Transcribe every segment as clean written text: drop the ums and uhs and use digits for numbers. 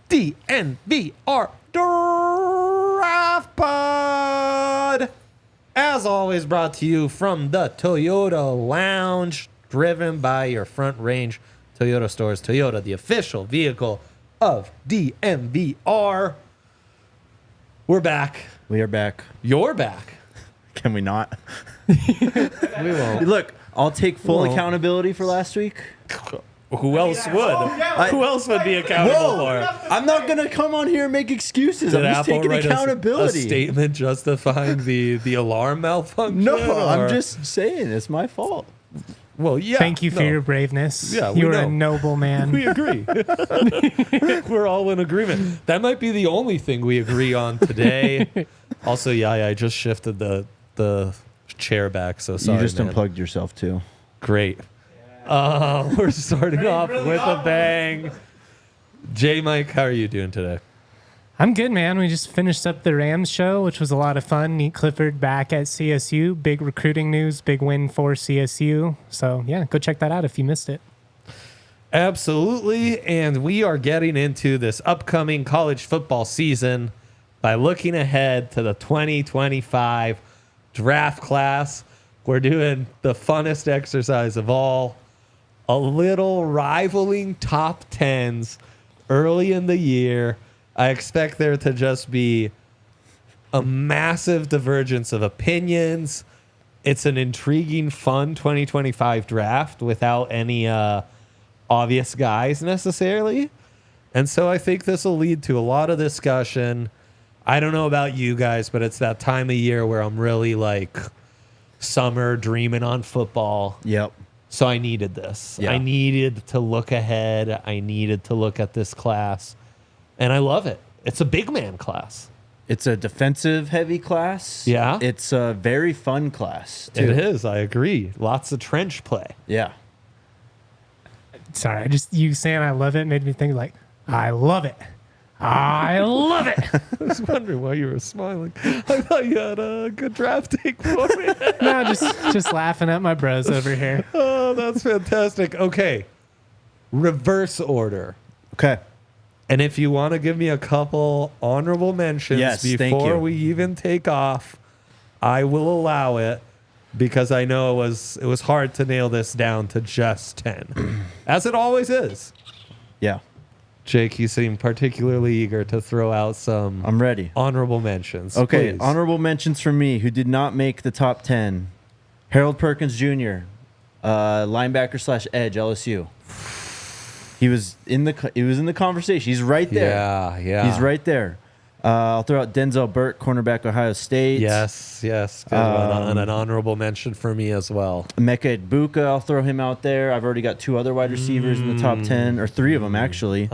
DNVR Draft Pod, as always, brought to you from the Toyota Lounge, driven by your Front Range Toyota stores. Toyota, the official vehicle of DNVR. We're back. We are back. You're back. Can we not? We won't. Look, I'll take full accountability for last week. Who else would? Who else would be accountable for it? I'm not going to come on here and make excuses. Did I'm just Apple taking write accountability. a statement justifying the alarm malfunction? No, or? I'm just saying it's my fault. Well, yeah. Thank you for your braveness. Yeah, you're know. a noble man. We agree. We're all in agreement. That might be the only thing we agree on today. Also, I just shifted the chair back, so sorry, You just man. unplugged yourself, too. Great. We're starting off with a bang. J. Mike, how are you doing today? I'm good, man. We just finished up the Rams show, which was a lot of fun. Nate Clifford back at CSU. Big recruiting news, big win for CSU. So, yeah, go check that out if you missed it. Absolutely. And we are getting into this upcoming college football season by looking ahead to the 2025 draft class. We're doing the funnest exercise of all, a little rivaling top 10s early in the year. I expect there to just be a massive divergence of opinions. It's an intriguing, fun 2025 draft without any obvious guys necessarily. And so I think this will lead to a lot of discussion. I don't know about you guys, but it's that time of year where I'm really like summer dreaming on football. Yep. So I needed this. Yeah. I needed to look ahead. I needed to look at this class. And I love it. It's a big man class. It's a defensive-heavy class. Yeah. It's a very fun class, too. It is. I agree. Lots of trench play. Yeah. Sorry, you saying I love it made me think like, I love it. I love it. I was wondering why you were smiling. I thought you had a good draft take for me. No, just laughing at my bros over here. Oh, that's fantastic. Okay. Reverse order. Okay. And if you want to give me a couple honorable mentions Yes, thank before you. we even take off, I will allow it because I know it was hard to nail this down to just 10, as it always is. Yeah. Jake, you seem particularly eager to throw out some I'm ready. honorable mentions. Okay, Please. honorable mentions for me who did not make the top 10. Harold Perkins Jr., linebacker/edge, LSU. He was in the conversation. He's right there. Yeah. He's right there. I'll throw out Denzel Burke, cornerback, Ohio State. Yes. Good one. And an honorable mention for me as well. Emeka Egbuka, I'll throw him out there. I've already got two other wide receivers in the top 10, or three of them, actually.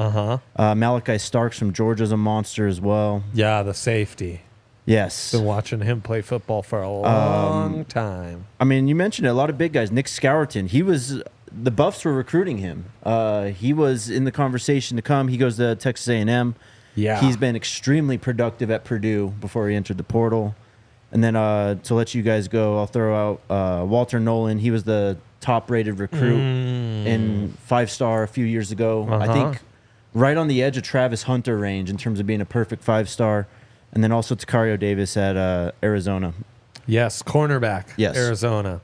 Malachi Starks from Georgia's a monster as well. Yeah, the safety. Yes. Been watching him play football for a long time. I mean, you mentioned it, a lot of big guys. Nick Scourton, the Buffs were recruiting him. He was in the conversation to come. He goes to Texas A&M. Yeah. He's been extremely productive at Purdue before he entered the portal. And then to let you guys go, I'll throw out Walter Nolan. He was the top-rated recruit in 5-star a few years ago. I think right on the edge of Travis Hunter range in terms of being a perfect 5-star. And then also Takario Davis at Arizona. Yes, cornerback. Yes. Arizona.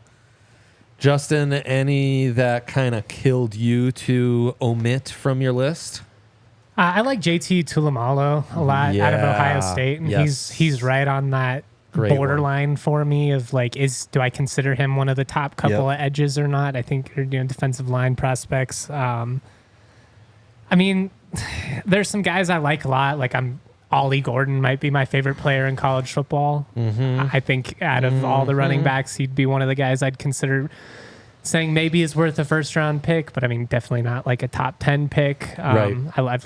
Justin, any that kind of killed you to omit from your list? I like JT Tulamalo a lot out of Ohio State, and he's right on that borderline for me of like, do I consider him one of the top couple of edges or not? I think you're doing defensive line prospects. I mean, there's some guys I like a lot. Like Ollie Gordon might be my favorite player in college football. I think out of all the running backs, he'd be one of the guys I'd consider saying maybe is worth a first round pick, but I mean, definitely not like a top 10 pick. Right. I love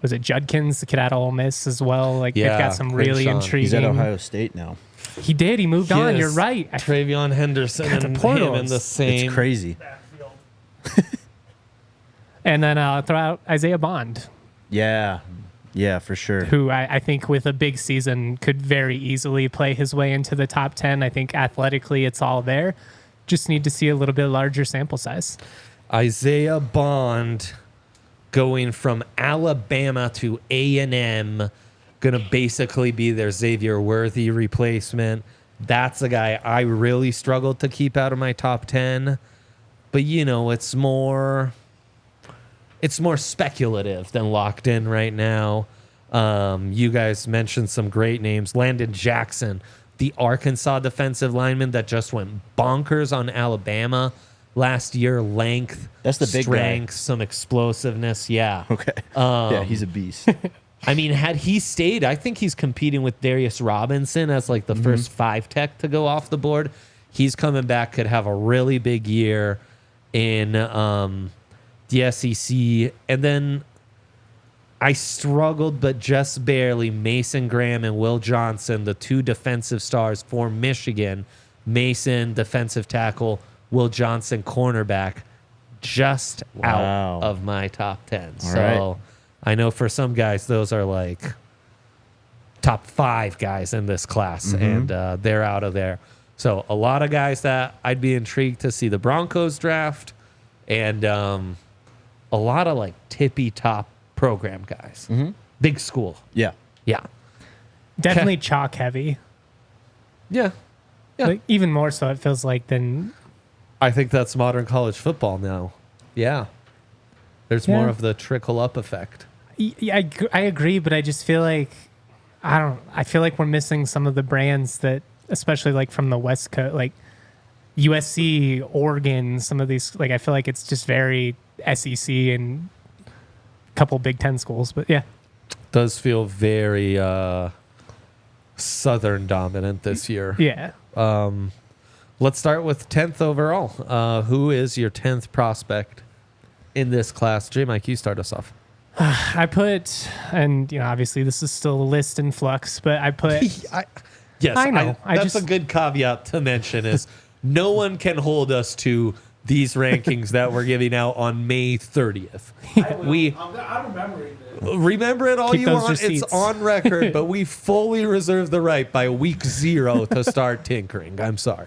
was it Judkins, the kid out of Ole Miss as well. Like they've got some really Crenshaw. intriguing. He's at Ohio State now. He did. He moved on. You're right. Travion Henderson God, the and portal him in the is- same. It's crazy. And then throw out Isaiah Bond, Yeah, for sure. who I think with a big season could very easily play his way into the top 10. I think athletically it's all there. Just need to see a little bit larger sample size. Isaiah Bond going from Alabama to A&M, going to basically be their Xavier Worthy replacement. That's a guy I really struggled to keep out of my top 10. But, it's more speculative than locked in right now. You guys mentioned some great names. Landon Jackson, the Arkansas defensive lineman that just went bonkers on Alabama last year. Length, That's the big strength, guy. some explosiveness. Yeah. Okay. Yeah, he's a beast. I mean, had he stayed, I think he's competing with Darius Robinson as like the first 5 tech to go off the board. He's coming back, could have a really big year in the SEC. And then I struggled, but just barely. Mason Graham and Will Johnson, the 2 defensive stars for Michigan. Mason, defensive tackle. Will Johnson, cornerback. Just Wow. out of my top 10. All So right. I know for some guys, those are like top 5 guys in this class, and they're out of there. So a lot of guys that I'd be intrigued to see the Broncos draft, and a lot of like tippy top program guys. Big school. Yeah. Yeah. Definitely chalk heavy. Yeah. Yeah. Like, even more so, it feels like, than I think that's modern college football now. Yeah. There's more of the trickle up effect. Yeah, I agree, but I just feel like I feel like we're missing some of the brands that, especially like from the West Coast, like USC, Oregon, some of these. Like I feel like it's just very SEC and a couple Big Ten schools. But yeah, Does feel very Southern dominant this year. yeah. Let's start with 10th overall. Who is your 10th prospect in this class? J-Mike, you start us off. I put, and obviously this is still a list in flux, but I put. Yes, I know. That's a good caveat to mention is no one can hold us to these rankings that we're giving out on May 30th. I'm remembering this. Remember it all Keep you those want. receipts. It's on record, but we fully reserve the right by week 0 to start tinkering. I'm sorry.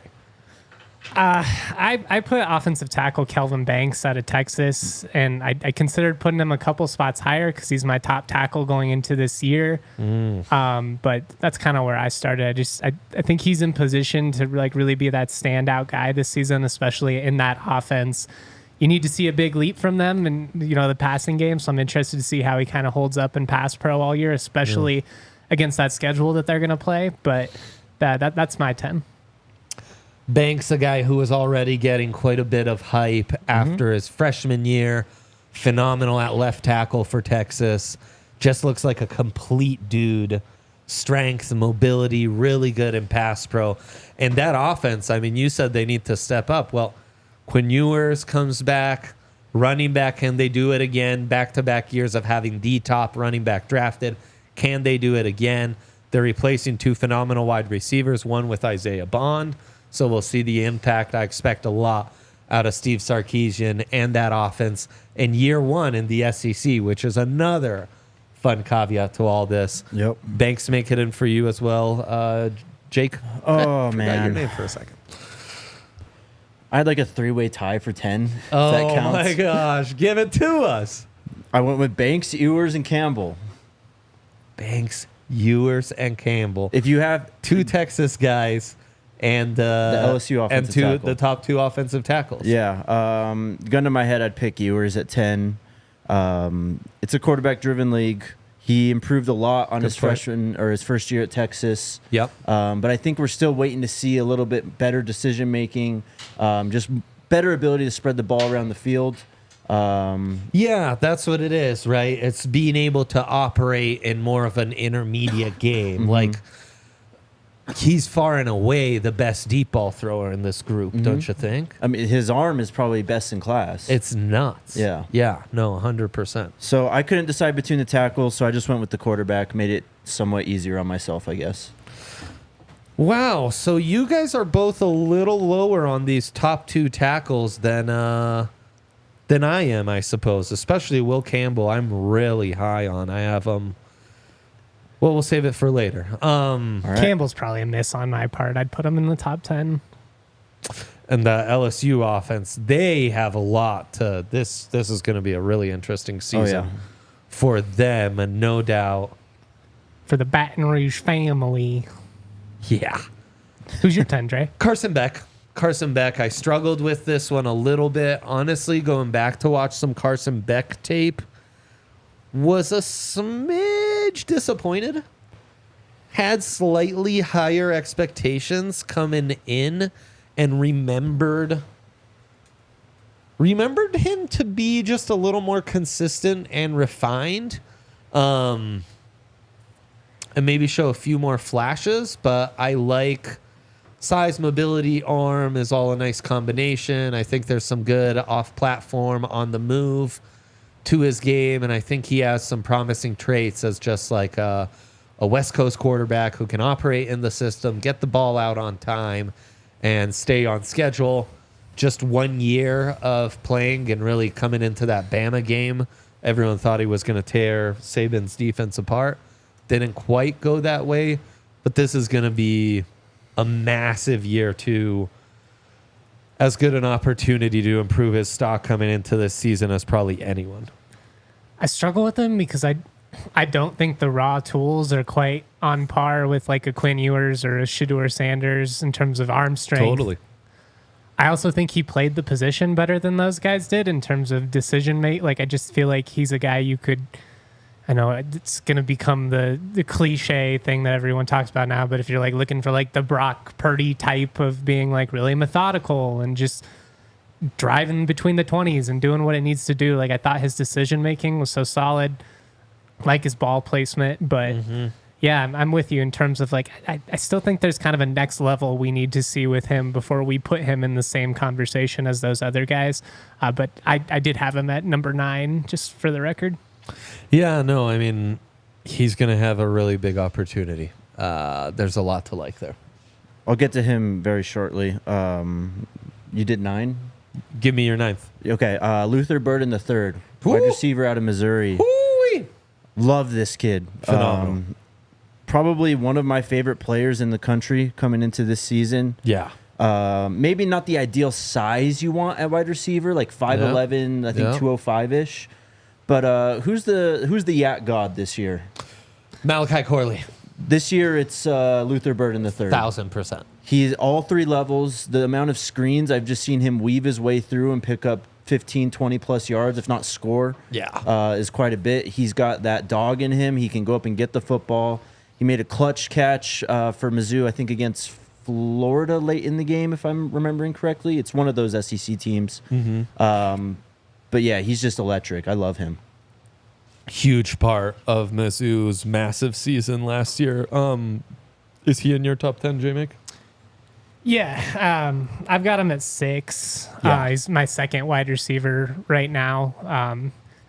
I put offensive tackle Kelvin Banks out of Texas, and I considered putting him a couple spots higher because he's my top tackle going into this year. But that's kind of where I started. I think he's in position to like really be that standout guy this season, especially in that offense. You need to see a big leap from them and the passing game. So I'm interested to see how he kind of holds up in pass pro all year, especially against that schedule that they're going to play. But that's my 10. Banks, a guy who was already getting quite a bit of hype after his freshman year. Phenomenal at left tackle for Texas. Just looks like a complete dude. Strength, mobility, really good in pass pro. And that offense, I mean, you said they need to step up. Well, Quinn Ewers comes back, running back. Can they do it again? Back-to-back years of having the top running back drafted. Can they do it again? They're replacing 2 phenomenal wide receivers, one with Isaiah Bond. So we'll see the impact. I expect a lot out of Steve Sarkisian and that offense in year 1 in the SEC, which is another fun caveat to all this. Yep. Banks make it in for you as well. Jake? Oh, Forgot man. your name for a second. I had like a 3-way tie for 10. If Oh, that counts. my gosh. Give it to us. I went with Banks, Ewers, and Campbell. Banks, Ewers, and Campbell. If you have 2 Texas guys and LSU and offensive 2 tackle. the top 2 offensive tackles. Yeah. Gun to my head, I'd pick Ewers at 10. It's a quarterback-driven league. He improved a lot on his point. freshman or his first year at Texas. Yep. But I think we're still waiting to see a little bit better decision-making, just better ability to spread the ball around the field. Yeah, that's what it is, right? It's being able to operate in more of an intermediate game. Like he's far and away the best deep ball thrower in this group, don't you think? I mean, his arm is probably best in class. It's nuts. Yeah. Yeah, no, 100%. So I couldn't decide between the tackles, so I just went with the quarterback, made it somewhat easier on myself, I guess. Wow, so you guys are both a little lower on these top 2 tackles than I am, I suppose. Especially Will Campbell, I'm really high on. I have well, we'll save it for later. All right. Campbell's probably a miss on my part. I'd put him in the top 10. And the LSU offense, they have a lot to this. This is going to be a really interesting season for them, and no doubt For the Baton Rouge family. Yeah. Who's your 10, Dre? Carson Beck. Carson Beck. I struggled with this one a little bit. Honestly, going back to watch some Carson Beck tape, was a smidge disappointed. Had slightly higher expectations coming in, and remembered him to be just a little more consistent and refined. And maybe show a few more flashes, but I like size, mobility, arm is all a nice combination. I think there's some good off-platform, on the move to his game, and I think he has some promising traits as just like a West Coast quarterback who can operate in the system, get the ball out on time, and stay on schedule. Just 1 year of playing and really coming into that Bama game, everyone thought he was going to tear Saban's defense apart. Didn't quite go that way, but this is going to be a massive year too. As good an opportunity to improve his stock coming into this season as probably anyone. I struggle with him because I don't think the raw tools are quite on par with like a Quinn Ewers or a Shedeur Sanders in terms of arm strength. Totally. I also think he played the position better than those guys did in terms of decision make. Like, I just feel like he's a guy you could, I know it's going to become the cliche thing that everyone talks about now, but if you're like looking for like the Brock Purdy type of being like really methodical and just driving between the 20s and doing what it needs to do, like I thought his decision making was so solid, like his ball placement. But yeah, I'm with you in terms of like, I still think there's kind of a next level we need to see with him before we put him in the same conversation as those other guys. But I did have him at number 9, just for the record. Yeah, no, I mean, he's going to have a really big opportunity. There's a lot to like there. I'll get to him very shortly. You did 9? Give me your 9th. Okay, Luther Burden III, wide receiver out of Missouri. Ooh-wee. Love this kid. Phenomenal. Probably one of my favorite players in the country coming into this season. Yeah. Maybe not the ideal size you want at wide receiver, like 5'11", I think 205-ish. But who's the Yak God this year? Malachi Corley. This year it's Luther Burden III. 1,000%. He's all 3 levels. The amount of screens I've just seen him weave his way through and pick up 15, 20-plus yards, if not score, is quite a bit. He's got that dog in him. He can go up and get the football. He made a clutch catch for Mizzou, I think, against Florida late in the game, if I'm remembering correctly. It's one of those SEC teams. But yeah, he's just electric. I love him. Huge part of Mizzou's massive season last year. Is he in your top 10, J-Mick? Yeah, I've got him at 6. Yeah. He's my second wide receiver right now.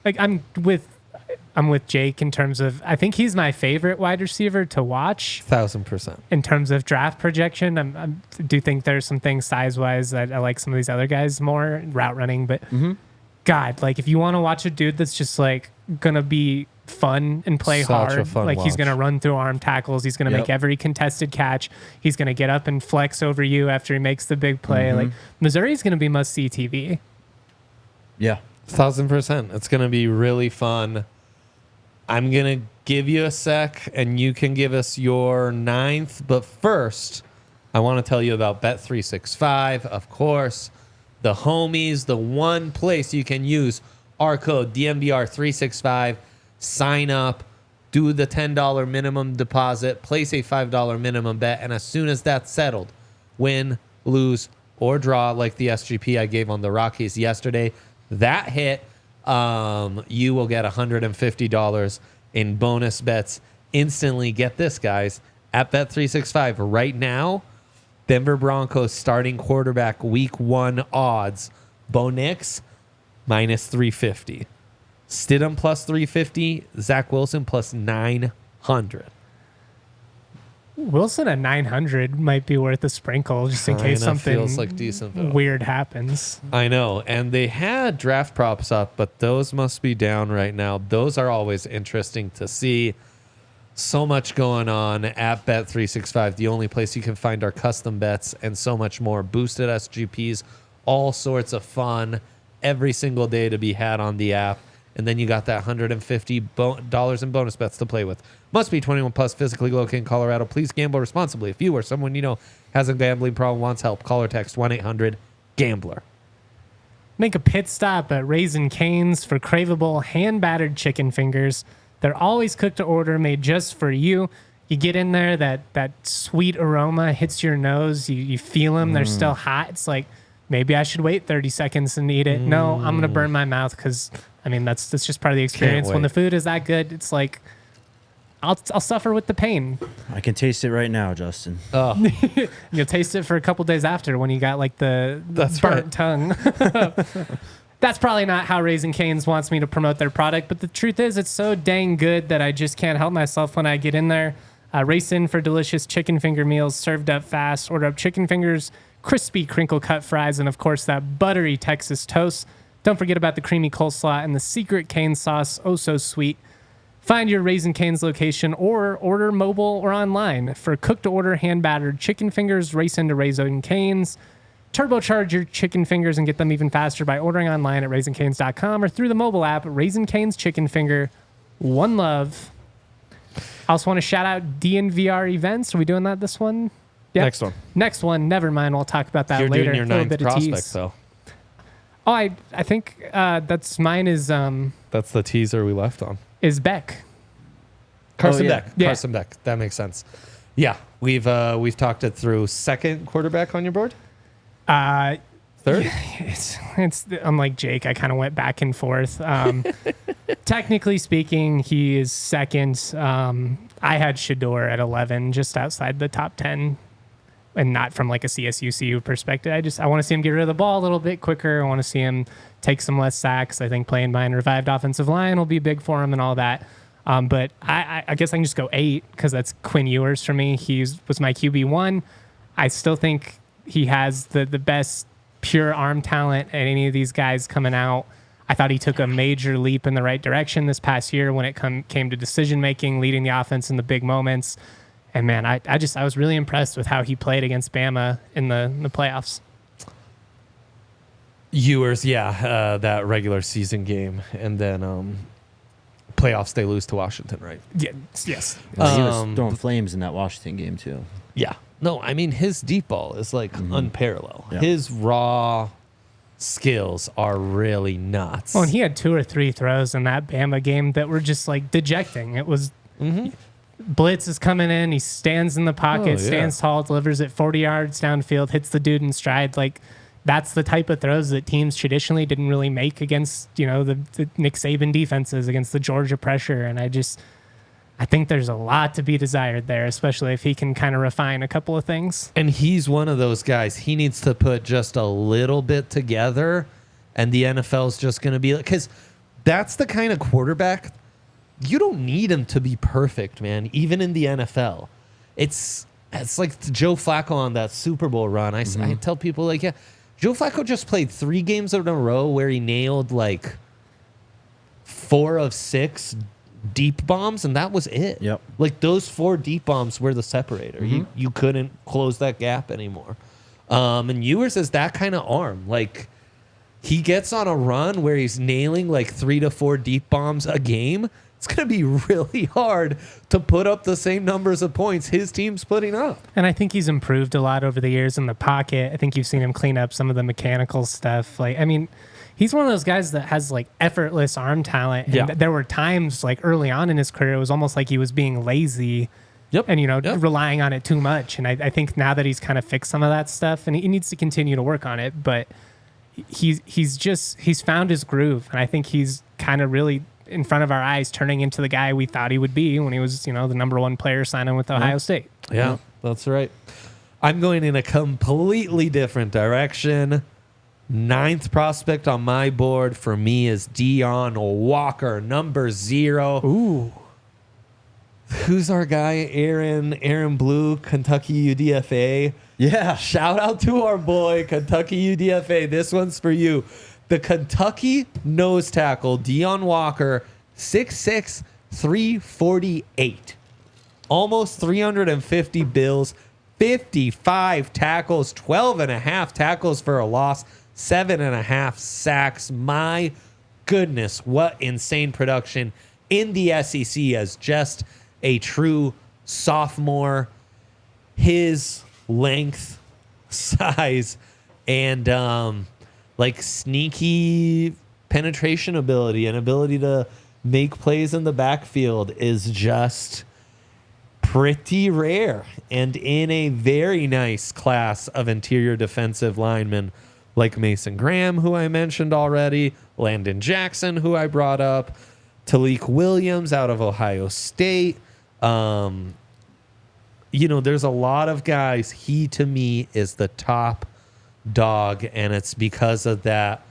Like I'm with Jake in terms of, I think he's my favorite wide receiver to watch. 1,000%. In terms of draft projection, I do think there's some things size-wise that I like some of these other guys more, route running, but God, like if you want to watch a dude that's just like gonna be fun and play hard, like he's gonna run through arm tackles, he's gonna make every contested catch, he's gonna get up and flex over you after he makes the big play. Like Missouri's gonna be must-see TV. Yeah, 1,000%. It's gonna be really fun. I'm gonna give you a sec, and you can give us your 9th. But first, I want to tell you about Bet365, of course. The homies, the one place you can use our code DNVR365, sign up, do the $10 minimum deposit, place a $5 minimum bet, and as soon as that's settled, win, lose, or draw like the SGP I gave on the Rockies yesterday, that hit, you will get $150 in bonus bets instantly. Get this, guys, at Bet365 right now, Denver Broncos starting quarterback week 1 odds. Bo Nix, minus 350. Stidham plus 350. Zach Wilson plus 900. Wilson at 900 might be worth a sprinkle just in case something feels like decent weird happens. I know. And they had draft props up, but those must be down right now. Those are always interesting to see. So much going on at Bet365, the only place you can find our custom bets and so much more. Boosted SGPs, all sorts of fun every single day to be had on the app. And then you got that $150 in bonus bets to play with. Must be 21 plus, physically located in Colorado. Please gamble responsibly. If you or someone you know has a gambling problem, wants help, call or text 1-800-GAMBLER. Make a pit stop at Raising Cane's for craveable hand-battered chicken fingers. They're always cooked to order, made just for you. You get in there, that sweet aroma hits your nose. You feel them. They're still hot. It's like, maybe I should wait 30 seconds and eat it. No, I'm going to burn my mouth because, I mean, that's just part of the experience. When the food is that good, it's like, I'll suffer with the pain. I can taste it right now, Justin. Oh, You'll taste it for a couple days after when you got like the burnt right. tongue. That's probably not how Raising Cane's wants me to promote their product, but the truth is it's so dang good that I just can't help myself when I get in there. Race in for delicious chicken finger meals served up fast. Order up chicken fingers, crispy crinkle cut fries, and of course that buttery Texas toast. Don't forget about the creamy coleslaw and the secret cane sauce, oh so sweet. Find your Raising Cane's location or order mobile or online. For cook-to-order hand-battered chicken fingers, race into Raising Cane's. Turbocharge your chicken fingers and get them even faster by ordering online at raisingcanes.com or through the mobile app. Raising Cane's Chicken Finger. One love. I also want to shout out DNVR events. Are we doing that this one? Yep. Next one. Next one. Never mind. We'll talk about that You're later. doing your A little ninth bit of prospect, tease. though. Oh, I think that's mine is That's the teaser we left on. Beck. Carson yeah. Beck. Yeah. Carson Beck. That makes sense. Yeah, we've talked it through. Second quarterback on your board? Third? It's unlike Jake. I kind of went back and forth. Technically speaking, he is second. I had Shador at 11, just outside the top 10, and not from like a CSU-CU perspective. I want to see him get rid of the ball a little bit quicker. I want to see him take some less sacks. I think playing behind a revived offensive line will be big for him and all that. But I guess I can just go 8 because that's Quinn Ewers for me. He was my QB1. I still think he has the best pure arm talent at any of these guys coming out. I thought he took a major leap in the right direction this past year when it came to decision making, leading the offense in the big moments. And man, I was really impressed with how he played against Bama in the playoffs. Ewers, yeah, that regular season game, and then playoffs they lose to Washington, right? Yeah, yes. He was throwing flames in that Washington game too. Yeah. No, I mean his deep ball is like unparalleled. Yeah. His raw skills are really nuts. Well, and he had 2 or 3 throws in that Bama game that were just like dejecting. It was blitz is coming in, he stands in the pocket, stands tall, delivers it 40 yards downfield, hits the dude in stride. Like that's the type of throws that teams traditionally didn't really make against, the Nick Saban defenses, against the Georgia pressure. And I think there's a lot to be desired there, especially if he can kind of refine a couple of things. And he's one of those guys. He needs to put just a little bit together, and the NFL's just going to be like, because that's the kind of quarterback you don't need him to be perfect, man. Even in the NFL, it's like Joe Flacco on that Super Bowl run. I tell people like, yeah, Joe Flacco just played 3 games in a row where he nailed like 4 of 6 deep bombs, and that was it. Yep. Like those 4 deep bombs were the separator. You couldn't close that gap anymore. And Ewers is that kind of arm. Like he gets on a run where he's nailing like 3 to 4 deep bombs a game. It's going to be really hard to put up the same numbers of points his team's putting up. And I think he's improved a lot over the years in the pocket. I think you've seen him clean up some of the mechanical stuff. Like, I mean, he's one of those guys that has like effortless arm talent. And there were times like early on in his career, it was almost like he was being lazy and, relying on it too much. And I think now that he's kind of fixed some of that stuff, and he needs to continue to work on it, but he's found his groove. And I think he's kind of really in front of our eyes turning into the guy we thought he would be when he was, the number 1 player signing with Ohio State. Yeah, that's right. I'm going in a completely different direction. 9th prospect on my board for me is Dion Walker, number 0. Ooh. Who's our guy? Aaron Blue, Kentucky UDFA. Yeah. Shout out to our boy, Kentucky UDFA. This one's for you. The Kentucky nose tackle, Dion Walker, 6'6", 348. Almost 350 bills, 55 tackles, 12.5 tackles for a loss, 7.5 sacks. My goodness, what insane production in the SEC as just a true sophomore. His length, size, and like sneaky penetration ability and ability to make plays in the backfield is just pretty rare, and in a very nice class of interior defensive linemen like Mason Graham, who I mentioned already, Landon Jackson, who I brought up, Talik Williams out of Ohio State. There's a lot of guys. He, to me, is the top dog, and it's because of that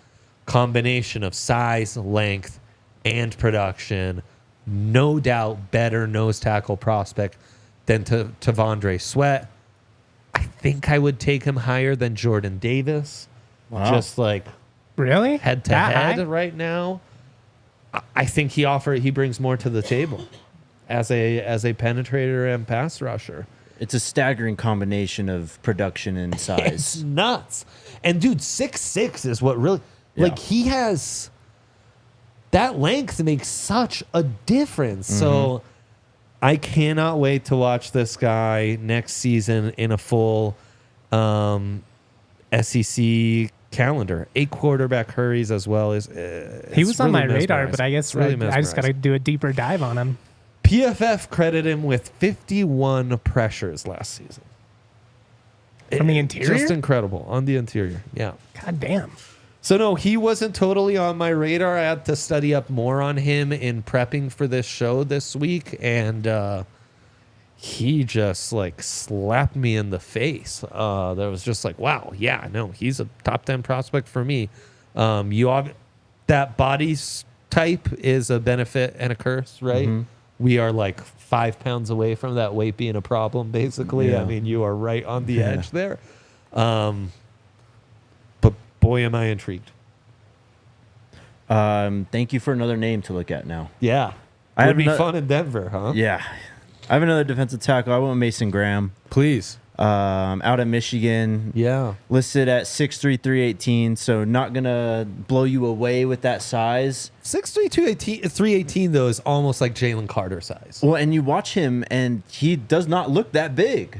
combination of size, length, and production. No doubt better nose tackle prospect than Tavondre Sweat. I think I would take him higher than Jordan Davis. Wow. Just like Really? head to head right now. I think he brings more to the table as a penetrator and pass rusher. It's a staggering combination of production and It's size. nuts. And dude, 6'6" is what really Yeah. he has that length makes such a difference. So I cannot wait to watch this guy next season in a full SEC calendar. 8 quarterback hurries as well. He was on my radar, but I guess I just got to do a deeper dive on him. PFF credited him with 51 pressures last season. From the interior? Just incredible on the interior. Yeah. God damn. So no, he wasn't totally on my radar. I had to study up more on him in prepping for this show this week, and he just like slapped me in the face. That was just like, wow, yeah, no, he's a top 10 prospect for me. That body type is a benefit and a curse, right? Mm-hmm. We are like 5 pounds away from that weight being a problem, basically. Yeah. I mean, you are right on the edge there. But boy, am I intrigued. Thank you for another name to look at now. Yeah. I Would have be no- fun in Denver, huh? Yeah. I have another defensive tackle. I went with Mason Graham. Please. Out of Michigan. Yeah. Listed at 6'3", 318, so not going to blow you away with that size. 6'3", 318, though, is almost like Jalen Carter size. Well, and you watch him, and he does not look that big.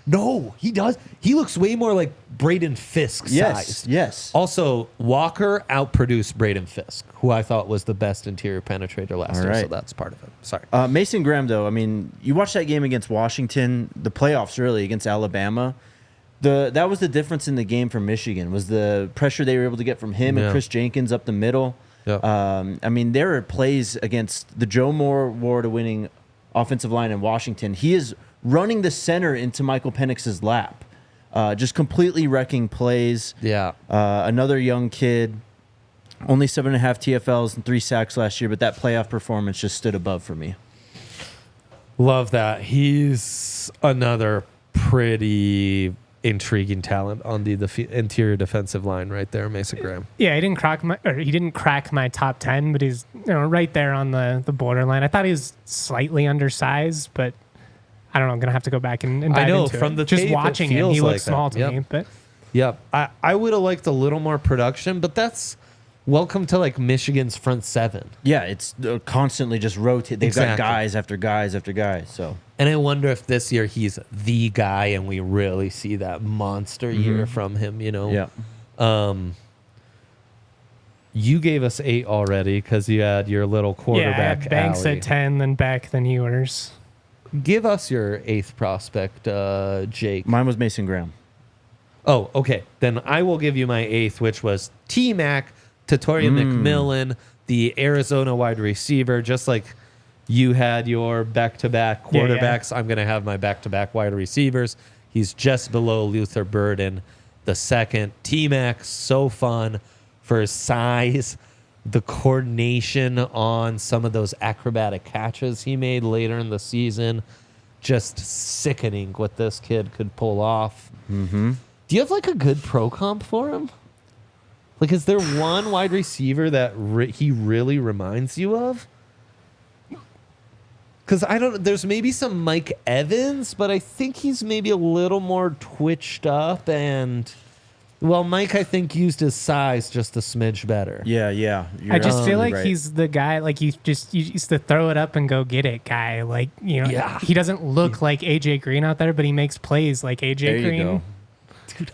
No, he does. He looks way more like Braden Fisk size. Yes. Also, Walker outproduced Braden Fisk, who I thought was the best interior penetrator last year, so right. that's part of it. Sorry. Mason Graham, though, I mean, you watch that game against Washington, the playoffs really, against Alabama. That was the difference in the game for Michigan, was the pressure they were able to get from him and Chris Jenkins up the middle. Yep. I mean, there are plays against the Joe Moore Award-winning offensive line in Washington. He is running the center into Michael Penix's lap, just completely wrecking plays. Yeah. Another young kid, only 7.5 TFLs and 3 sacks last year, but that playoff performance just stood above for me. Love that. He's another pretty intriguing talent on the interior defensive line right there, Mason Graham. Yeah, he didn't crack my top 10, but he's right there on the borderline. I thought he was slightly undersized, but I don't know. I'm gonna have to go back and dive I know into from it. the Just tape, watching it him, feels he like looks small that. to me. But Yep. I would have liked a little more production, but that's welcome to like Michigan's front seven. Yeah, it's constantly just rotate. They've got Exactly. guys after guys after guys. So And I wonder if this year he's the guy and we really see that monster year from him, yeah, You gave us 8 already because you had your little quarterback. yeah, Banks alley. at 10, then Beck, then Ewers. Give us your 8th prospect, Jake. mine was Mason Graham. Oh, okay. Then I will give you my 8th, which was T-Mac, Tatorian McMillan, the Arizona wide receiver. Just like You had your back-to-back quarterbacks. Yeah. I'm going to have my back-to-back wide receivers. He's just below Luther Burden, the second. T-Mac, so fun for his size, the coordination on some of those acrobatic catches he made later in the season. Just sickening what this kid could pull off. Mm-hmm. Do you have like a good pro comp for him? Like, is there one wide receiver that he really reminds you of? Because I don't. There's maybe some Mike Evans, but I think he's maybe a little more twitched up and. Well, Mike, I think, used his size just a smidge better. Yeah. I just feel like right. he's the guy, like you used to throw it up and go get it guy. Like, he doesn't look like AJ Green out there, but he makes plays like AJ There Green. you go. Dude.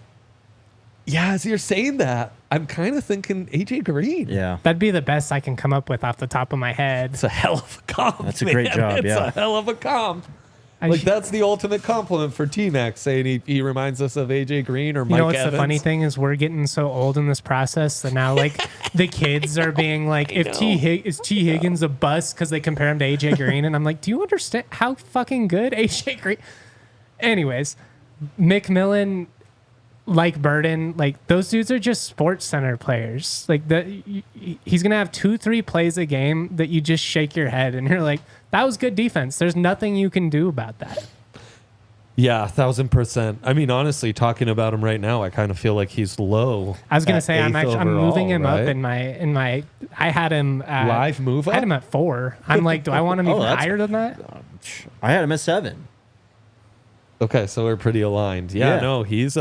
Yeah, as you're saying that, I'm kind of thinking AJ Green. Yeah. That'd be the best I can come up with off the top of my head. It's a hell of a comp. That's a great job, It's yeah. a hell of a comp. I Like, sh- that's the ultimate compliment for T-Mac, saying he reminds us of AJ Green or Mike You know what's Evans. the funny thing is we're getting so old in this process that now like the kids are being like, is T Higgins a bust because they compare him to AJ Green? And I'm like, do you understand how fucking good AJ Green? Anyways, McMillan, like Burden, like those dudes are just Sports Center players. Like he's gonna have 2-3 plays a game that you just shake your head and you're like, that was good defense. There's nothing you can do about that. Yeah, 1,000%. I mean, honestly, talking about him right now, I kind of feel like he's low. I was gonna at say I'm eighth moving him overall, up right? in my. I had him Live move I had up? him at 4. I'm like, do I want him even that's- higher than that? I had him at 7. Okay, so we're pretty aligned. Yeah, Yeah. no, he's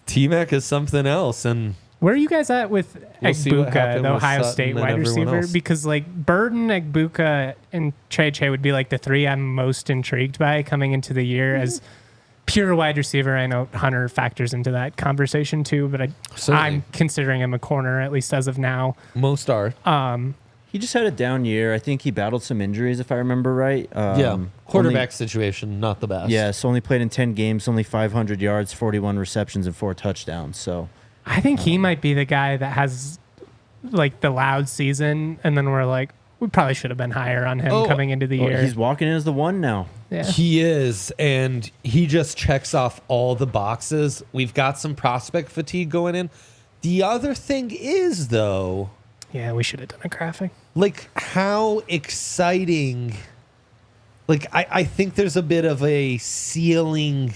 T-Mac is something else, and Where are you guys at with We'll see what Egbuka, happened the with Ohio Sutton State and wide everyone receiver? else. Because like Burden, Egbuka, and Che would be like the 3 I'm most intrigued by coming into the year as pure wide receiver. I know Hunter factors into that conversation too, but Certainly. I'm considering him a corner at least as of now. most are. He just had a down year. I think he battled some injuries, if I remember right. Quarterback situation, not the best. Yes, only played in 10 games, only 500 yards, 41 receptions, and 4 touchdowns. So I think he might be the guy that has like the loud season, and then we're like, we probably should have been higher on him coming into the year. he's walking in as the one now. Yeah. He is, and he just checks off all the boxes. We've got some prospect fatigue going in. The other thing is, though, Yeah, we should have done a graphic. like, how exciting. Like, I think there's a bit of a ceiling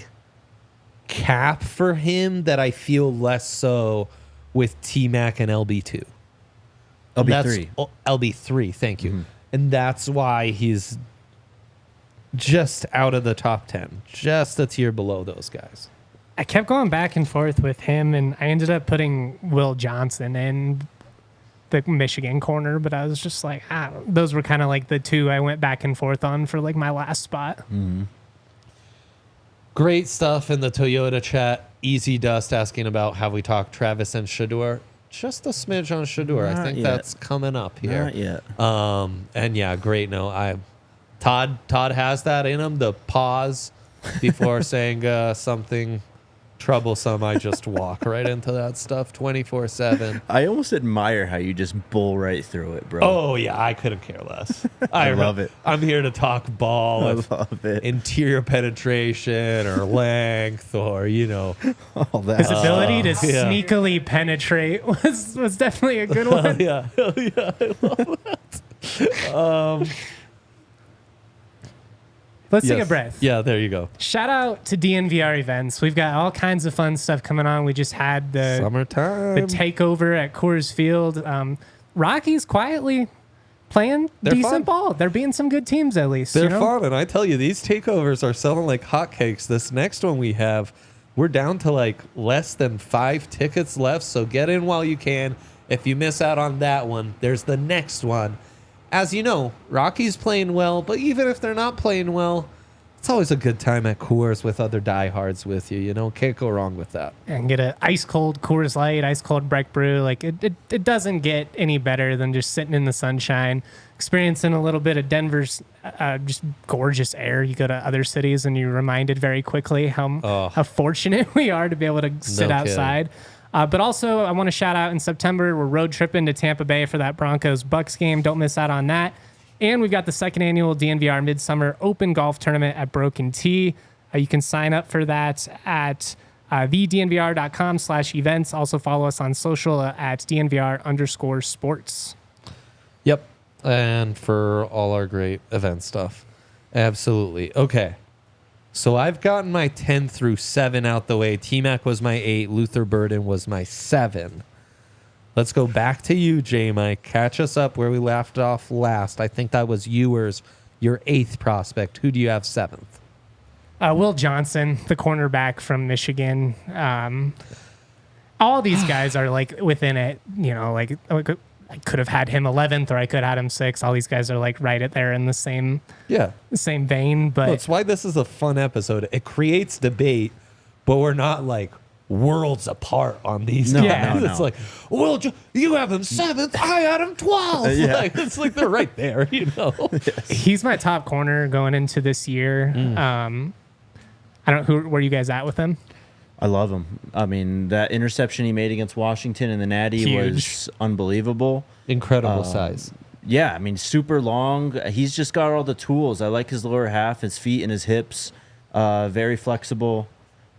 cap for him that I feel less so with T-Mac and LB2. LB3. LB3, thank you. And that's why he's just out of the top 10, just a tier below those guys. I kept going back and forth with him, and I ended up putting Will Johnson in the Michigan corner, but I was just like, those were kind of like the 2 I went back and forth on for like my last spot. Great stuff in the Toyota chat. Easy Dust asking about have we talked Travis and Shador. Just a smidge on Shador. I Not think yet. that's coming up here. Not yet. And yeah, great. No, Todd has that in him. The pause before saying something troublesome. I just walk right into that stuff 24/7. I almost admire how you just bull right through it, bro. Oh yeah, I couldn't care less. I love it. I'm here to talk ball, I with love it. interior penetration or length or All that. His ability to yeah. sneakily penetrate was definitely a good one. yeah, hell yeah, I love that. Let's take Yes. a breath. Yeah, there you go. Shout out to DNVR events. We've got all kinds of fun stuff coming on. We just had the Summertime. takeover at Coors Field. Rockies quietly playing They're decent fun. ball. They're beating some good teams at least. They're you know? fun, and I tell you, these takeovers are selling like hotcakes. This next one we have, we're down to like less than 5 tickets left, so get in while you can. If you miss out on that one, there's the next one. As you know, Rockies playing well, but even if they're not playing well, it's always a good time at Coors with other diehards with you. Can't go wrong with that. And get a ice cold Coors Light, ice cold Breck Brew. Like it doesn't get any better than just sitting in the sunshine, experiencing a little bit of Denver's just gorgeous air. You go to other cities and you're reminded very quickly how fortunate we are to be able to sit outside. But also, I want to shout out in September, we're road tripping to Tampa Bay for that Broncos-Bucks game. Don't miss out on that. And we've got the second annual DNVR Midsummer Open Golf Tournament at Broken Tee. You can sign up for that at thednvr.com/events. Also follow us on social at DNVR_sports. Yep. And for all our great event stuff. Absolutely. Okay. So I've gotten my 10 through 7 out the way. T-Mac was my 8. Luther Burden was my 7. Let's go back to you, J-Mike. Catch us up where we left off last. I think that was your 8th prospect. Who do you have 7th? Will Johnson, the cornerback from Michigan. All these guys are like within it, like I could have had him 11th or I could have had him 6th. All these guys are like right at there in the same vein. But that's why this is a fun episode. It creates debate, but we're not like worlds apart on these guys. It's like, well, you have him 7th, I had him 12th. Like, it's like they're right there, Yes. He's my top corner going into this year. I don't. Where are you guys at with him? I love him. I mean, that interception he made against Washington in the Natty was unbelievable. Incredible size. Yeah, I mean, super long. He's just got all the tools. I like his lower half, his feet and his hips. Very flexible,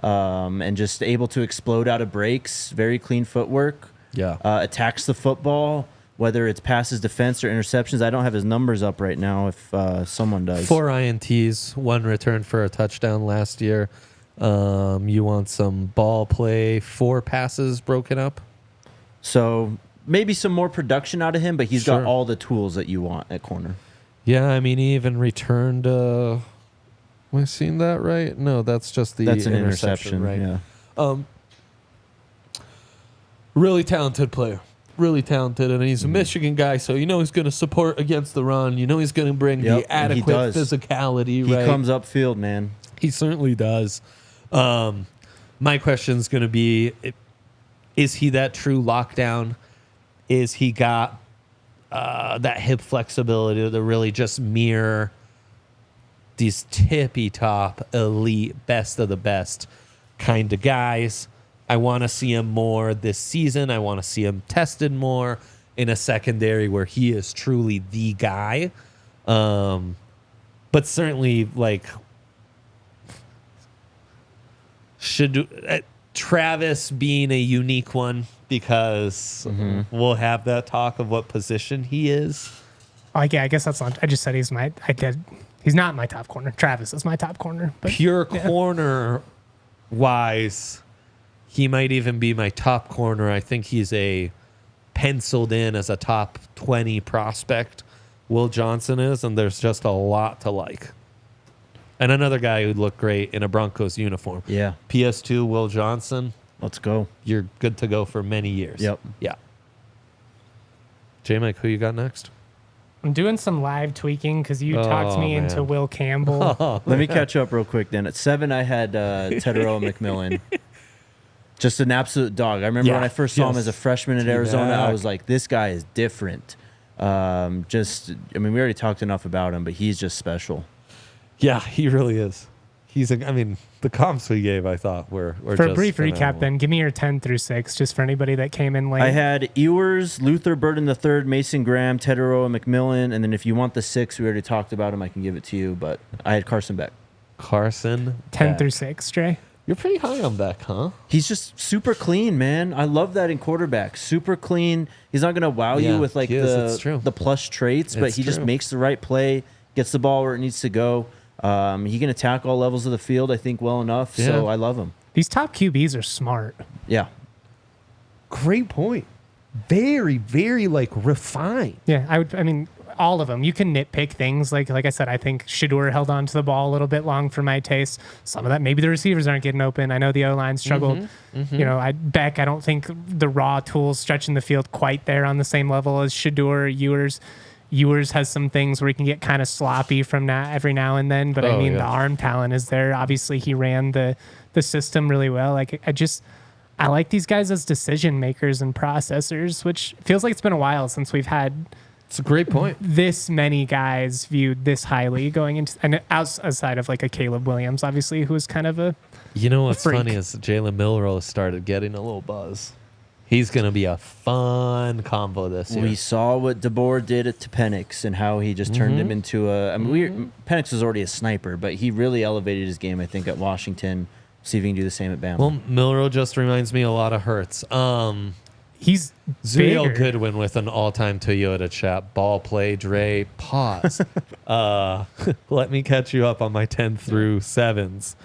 and just able to explode out of breaks. Very clean footwork. Yeah. Attacks the football, whether it's passes, defense, or interceptions. I don't have his numbers up right now if someone does. 4 INTs, 1 return for a touchdown last year. You want some ball play, 4 passes broken up? So maybe some more production out of him, but he's got all the tools that you want at corner. Yeah, I mean, he even returned... am I seeing that right? No, that's just the That's an interception, right? Yeah. Really talented player. Really talented, and he's a Michigan guy, so he's going to support against the run. He's going to bring the adequate physicality. He comes upfield, man. He certainly does. My question is going to be, is he that true lockdown? Is he got that hip flexibility to really just mirror these tippy-top, elite, best of the best kind of guys? I want to see him more this season. I want to see him tested more in a secondary where he is truly the guy. But certainly, like, should Travis being a unique one, because we'll have that talk of what position he is. I guess that's not. I just said he's not my top corner. Travis is my top corner. But pure corner wise, he might even be my top corner. I think he's a penciled in as a top 20 prospect. Will Johnson is, and there's just a lot to like. And another guy who'd look great in a Broncos uniform. Yeah. PS2, Will Johnson. Let's go. You're good to go for many years. Yep. Yeah. J-Mike, who you got next? I'm doing some live tweaking because you talked me into Will Campbell. Let me catch up real quick then. At 7, I had Teteroa McMillan. Just an absolute dog. I remember when I first saw him as a freshman at Arizona, I was like, this guy is different. We already talked enough about him, but he's just special. Yeah, he really is. The comps we gave, I thought, were For just a brief phenomenal. recap, then, give me your 10 through 6, just for anybody that came in late. I had Ewers, Luther Burden III, Mason Graham, Teteroa McMillan, and then if you want the 6, we already talked about him, I can give it to you, but I had Carson Beck. Carson 10 Beck. through 6, Dre. You're pretty high on Beck, huh? He's just super clean, man. I love that in quarterback. Super clean. He's not going to wow you with like the plush traits, but he just makes the right play, gets the ball where it needs to go. He can attack all levels of the field, I think, well enough. So I love him. These top QBs are smart. Yeah. Great point. Very, very refined. Yeah, all of them. You can nitpick things. Like I said, I think Shedeur held on to the ball a little bit long for my taste. Some of that, maybe the receivers aren't getting open. I know the O-line struggled. Beck, I don't think the raw tools stretching the field quite there on the same level as Shedeur, Ewers. Ewers has some things where he can get kind of sloppy from every now and then, but the arm talent is there. Obviously, he ran the system really well. I like these guys as decision makers and processors, which feels like it's been a while since we've had. It's a great point. This many guys viewed this highly going into, and outside of a Caleb Williams, obviously, who was kind of a. You know what's funny is Jalen Milroe started getting a little buzz. He's going to be a fun combo this year. We saw what DeBoer did to Penix and how he just turned him into a. I mean, Penix was already a sniper, but he really elevated his game, I think, at Washington. See if he can do the same at Bama. Well, Milroe just reminds me a lot of Hurts. He's Zuriel bigger. Goodwin with an all-time Toyota chat. Ball play, Dre, pause. Let me catch you up on my 10 through 7s.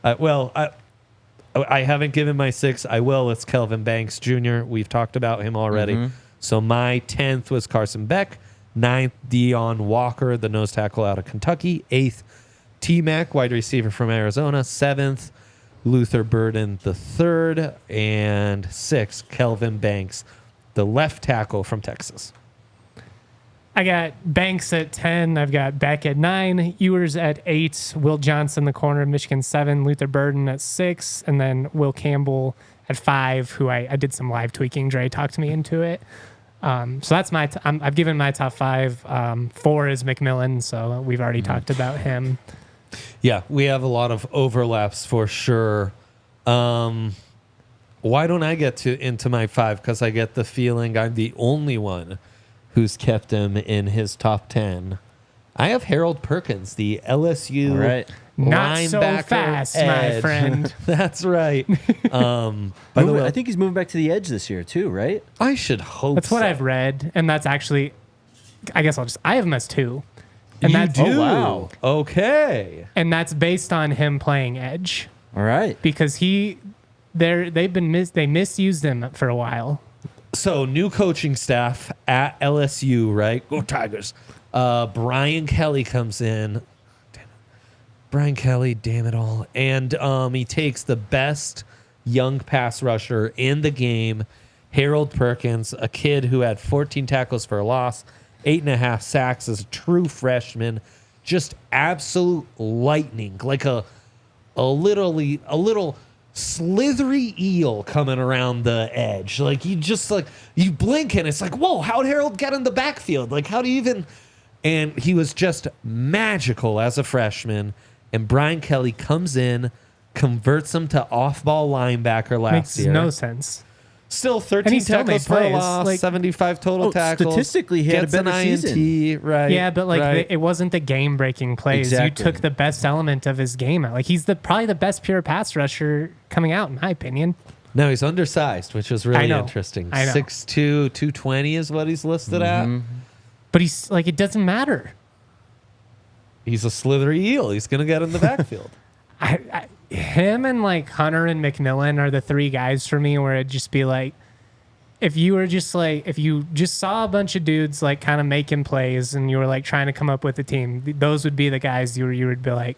I haven't given my 6. I will. It's Kelvin Banks Jr. We've talked about him already. So my 10th was Carson Beck. 9th, Deion Walker, the nose tackle out of Kentucky. 8th, T-Mac, wide receiver from Arizona. 7th, Luther Burden the 3rd. And 6th, Kelvin Banks, the left tackle from Texas. I got Banks at 10. I've got Beck at 9. Ewers at 8. Will Johnson, the corner of Michigan, 7. Luther Burden at 6. And then Will Campbell at 5, who I did some live tweaking. Dre talked me into it. So that's my I've given my top 5. 4 is McMillan, so we've already talked about him. Yeah, we have a lot of overlaps for sure. Why don't I get into my 5? Because I get the feeling I'm the only one who's kept him in his top 10. I have Harold Perkins, the LSU Not linebacker so fast, edge. my friend. That's right. By the way, I think he's moving back to the edge this year too, right? I should hope That's what so. I've read, and that's actually, I guess I have him as 2. And You that's, do? Oh, wow. Okay. And that's based on him playing edge All right. because they misused him for a while. So, new coaching staff at LSU, right? Go Tigers. Brian Kelly comes in. Brian Kelly, damn it all. And he takes the best young pass rusher in the game, Harold Perkins, a kid who had 14 tackles for a loss, 8.5 sacks as a true freshman. Just absolute lightning, like a little slithery eel coming around the edge. Like you blink and it's like, whoa, how'd Harold get in the backfield? Like how do you even? And he was just magical as a freshman. And Brian Kelly comes in, converts him to off-ball linebacker last year. Makes no sense. Still 13 And he still tackles made for a plays. loss, Like- 75 total tackles. Statistically, he had a gets an better INT, season. right? Yeah, but right. it wasn't the game-breaking plays. Exactly. You took the best element of his game out. Like he's probably the best pure pass rusher coming out, in my opinion. No, he's undersized, which is really interesting. I know. 6'2", 220 is what he's listed at. But he's like, it doesn't matter. He's a slithery eel. He's going to get in the backfield. Him and like Hunter and McMillan are the 3 guys for me where it'd just be like, if you just saw a bunch of dudes like kind of making plays and you were like trying to come up with a team, those would be the guys you would be like,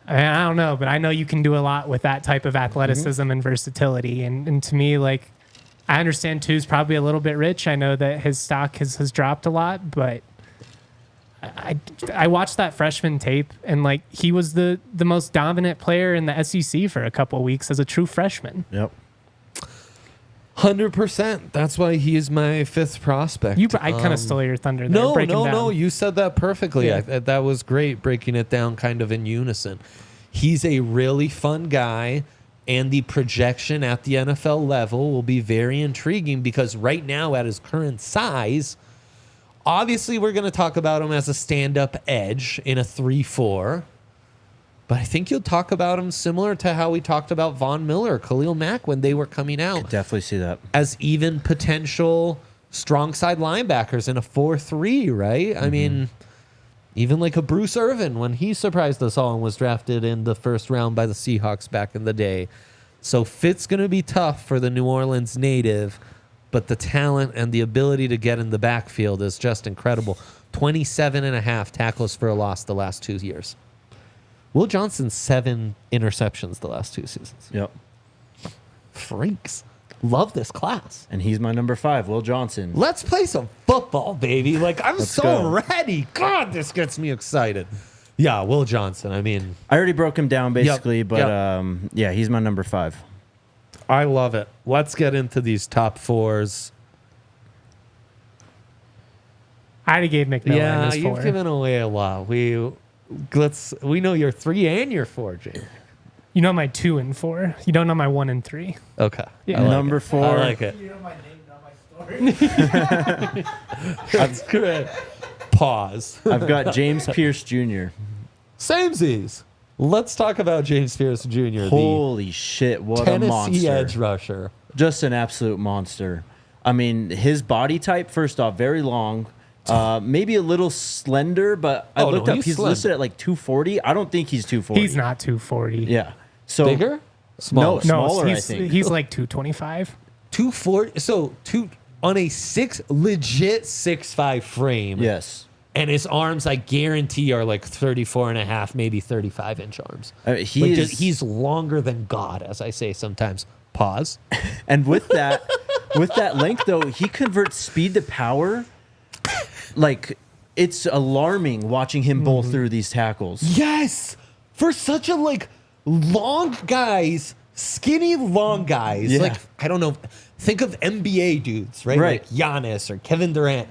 I don't know, but I know you can do a lot with that type of athleticism and versatility. And to me, like, I understand 2's probably a little bit rich. I know that his stock has dropped a lot, but I watched that freshman tape and like he was the most dominant player in the SEC for a couple of weeks as a true freshman. Yep. 100%. That's why he is my 5th prospect. I kind of stole your thunder there. No. You said that perfectly. Yeah. That was great, breaking it down kind of in unison. He's a really fun guy, and the projection at the NFL level will be very intriguing because right now at his current size, obviously we're going to talk about him as a stand-up edge in a 3-4. But I think you'll talk about him similar to how we talked about Von Miller, Khalil Mack when they were coming out. Definitely see that. As even potential strong side linebackers in a 4-3, right? I mean, even like a Bruce Irvin when he surprised us all and was drafted in the first round by the Seahawks back in the day. So fit's going to be tough for the New Orleans native, but the talent and the ability to get in the backfield is just incredible. 27.5 tackles for a loss the last 2 years. Will Johnson, 7 interceptions the last 2 seasons. Yep. Freaks. Love this class. And he's my number 5, Will Johnson. Let's play some football, baby. Like, I'm Let's so go. ready. God, this gets me excited. Yeah, Will Johnson. I mean, I already broke him down basically, but yep. Yeah, he's my number 5. I love it. Let's get into these top 4s. I already gave McMillan Yeah, his 4. you've given away a lot. We know your 3 and your 4, Jake. You know my 2 and 4. You don't know my 1 and 3. Okay. Yeah. I like Number it. 4. I like it. You know my name, not my story. That's great. Pause. I've got James Pierce Jr. Samesies. Let's talk about James Pierce Jr., Holy shit, what the a Tennessee monster. edge rusher. Just an absolute monster. I mean, his body type, first off, very long. Maybe a little slender, but I looked up. He's listed at like 240. I don't think he's 240. He's not 240. Yeah. So Bigger? Smaller? No, smaller, he's, I think. he's like 225. 240. So on a legit 6'5" frame. Yes. And his arms, I guarantee, are like 34 and a half, maybe 35-inch arms. He's longer than God, as I say sometimes. Pause. And with that length, though, he converts speed to power. Like, it's alarming watching him bowl through these tackles. Yes! For such a, long guys, skinny long guys. Yeah. Like, I don't know. Think of NBA dudes, right? Right. Like Giannis or Kevin Durant.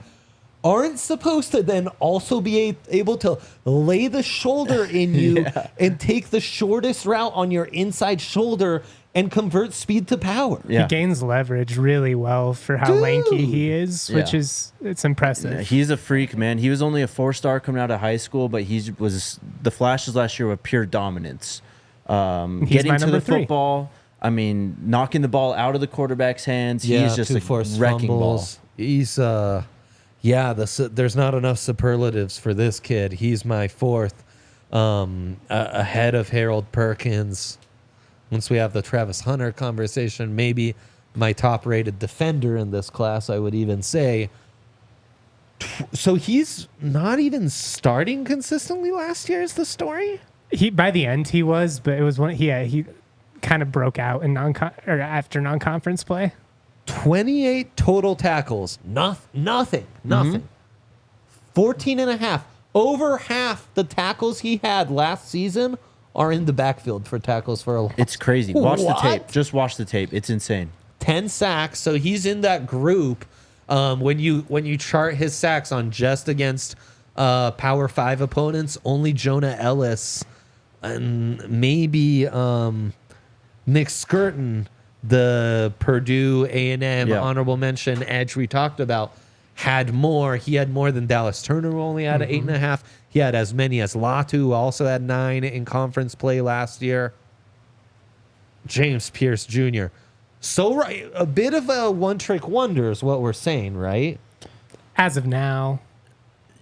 Aren't supposed to then also be able to lay the shoulder in you and take the shortest route on your inside shoulder and convert speed to power. Yeah. He gains leverage really well for how lanky he is, which is it's impressive. Yeah, he's a freak, man. He was only a 4-star coming out of high school, but he was the flashes last year were pure dominance. Getting to the 3. football, I mean, knocking the ball out of the quarterback's hands. He's just a wrecking fumbles. ball. He's there's not enough superlatives for this kid. He's my 4th, ahead of Harold Perkins. Once we have the Travis Hunter conversation, maybe my top-rated defender in this class, I would even say. So he's not even starting consistently last year is the story? He by the end he was, but it was when he kind of broke out in after non-conference play. 28 total tackles. Nothing. 14 and a half. Over half the tackles he had last season are in the backfield for tackles for a loss. It's crazy. Watch the What? tape. Just watch the tape. It's insane. 10 sacks. So he's in that group. When you chart his sacks on just against Power 5 opponents, only Jonah Ellis and maybe Nick Skirton, the Purdue A&M honorable mention edge we talked about, had more. He had more than Dallas Turner, who only had 8.5. He had as many as Latu, who also had 9 in conference play last year. James Pierce Jr. So right, a bit of a one-trick wonder is what we're saying, right? As of now.